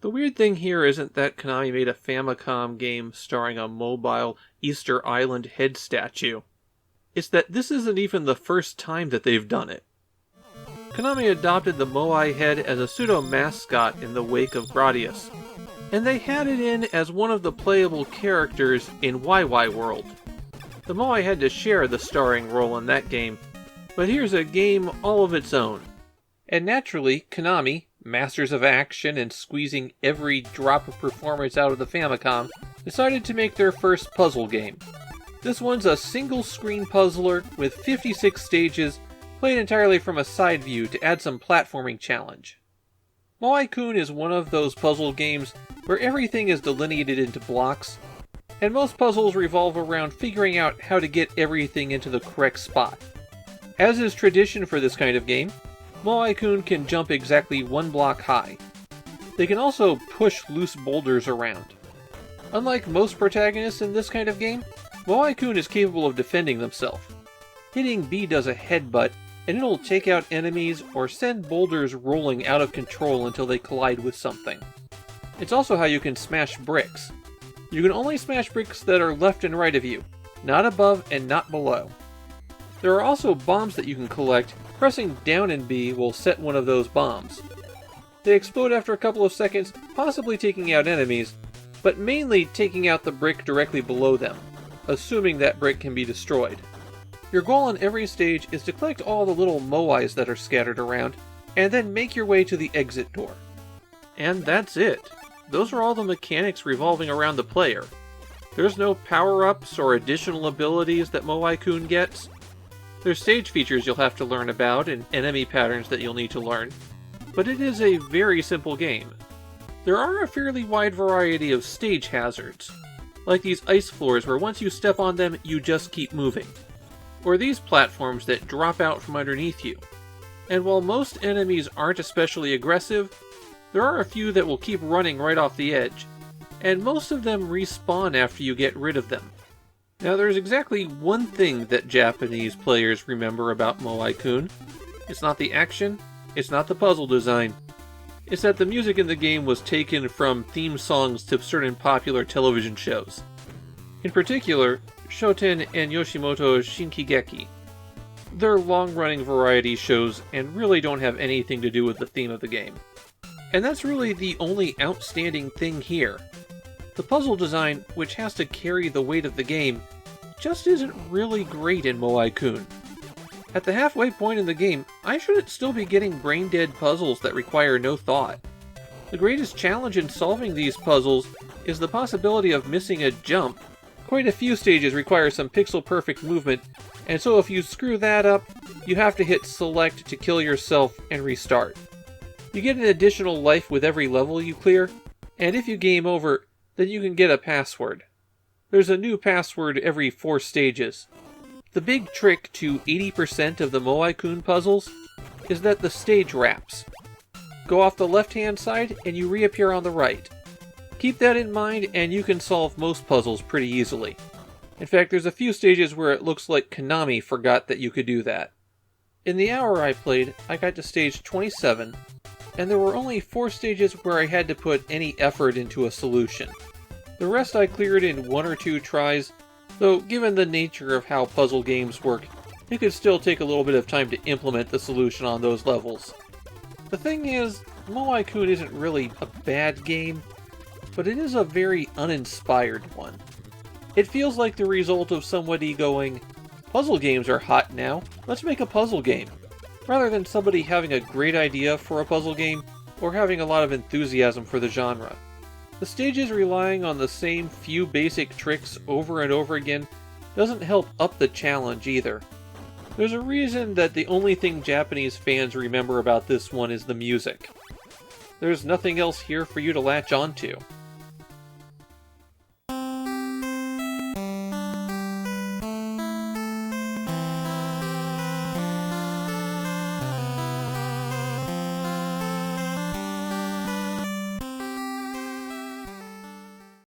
The weird thing here isn't that Konami made a Famicom game starring a mobile Easter Island head statue. It's that this isn't even the first time that they've done it. Konami adopted the Moai head as a pseudo-mascot in the wake of Gradius, and they had it in as one of the playable characters in YY World. The Moai had to share the starring role in that game, but here's a game all of its own. And naturally, Konami, masters of action and squeezing every drop of performance out of the Famicom, decided to make their first puzzle game. This one's a single-screen puzzler with 56 stages, played entirely from a side view to add some platforming challenge. Moai-Kun is one of those puzzle games where everything is delineated into blocks, and most puzzles revolve around figuring out how to get everything into the correct spot. As is tradition for this kind of game, Moai-Kun can jump exactly one block high. They can also push loose boulders around. Unlike most protagonists in this kind of game, Moai-Kun is capable of defending themselves. Hitting B does a headbutt, and it'll take out enemies or send boulders rolling out of control until they collide with something. It's also how you can smash bricks. You can only smash bricks that are left and right of you, not above and not below. There are also bombs that you can collect. Pressing down in B will set one of those bombs. They explode after a couple of seconds, possibly taking out enemies, but mainly taking out the brick directly below them, assuming that brick can be destroyed. Your goal on every stage is to collect all the little moais that are scattered around, and then make your way to the exit door. And that's it. Those are all the mechanics revolving around the player. There's no power-ups or additional abilities that Moai-Kun gets. There's stage features you'll have to learn about and enemy patterns that you'll need to learn, but it is a very simple game. There are a fairly wide variety of stage hazards, like these ice floors where once you step on them, you just keep moving, or these platforms that drop out from underneath you. And while most enemies aren't especially aggressive, there are a few that will keep running right off the edge, and most of them respawn after you get rid of them. Now there's exactly one thing that Japanese players remember about Moai-Kun. It's not the action, it's not the puzzle design. It's that the music in the game was taken from theme songs to certain popular television shows. In particular, Shoten and Yoshimoto Shinkigeki. They're long-running variety shows and really don't have anything to do with the theme of the game. And that's really the only outstanding thing here. The puzzle design, which has to carry the weight of the game, just isn't really great in Moai-Kun. At the halfway point in the game, I shouldn't still be getting brain-dead puzzles that require no thought. The greatest challenge in solving these puzzles is the possibility of missing a jump. Quite a few stages require some pixel-perfect movement, and so if you screw that up, you have to hit select to kill yourself and restart. You get an additional life with every level you clear, and if you game over, then you can get a password. There's a new password every 4 stages. The big trick to 80% of the Moai-Kun puzzles is that the stage wraps. Go off the left-hand side and you reappear on the right. Keep that in mind and you can solve most puzzles pretty easily. In fact, there's a few stages where it looks like Konami forgot that you could do that. In the hour I played, I got to stage 27, and there were only 4 stages where I had to put any effort into a solution. The rest I cleared in 1 or 2 tries, though given the nature of how puzzle games work, it could still take a little bit of time to implement the solution on those levels. The thing is, Moai-Kun isn't really a bad game, but it is a very uninspired one. It feels like the result of somebody going, puzzle games are hot now, let's make a puzzle game, rather than somebody having a great idea for a puzzle game or having a lot of enthusiasm for the genre. The stages relying on the same few basic tricks over and over again doesn't help up the challenge either. There's a reason that the only thing Japanese fans remember about this one is the music. There's nothing else here for you to latch onto.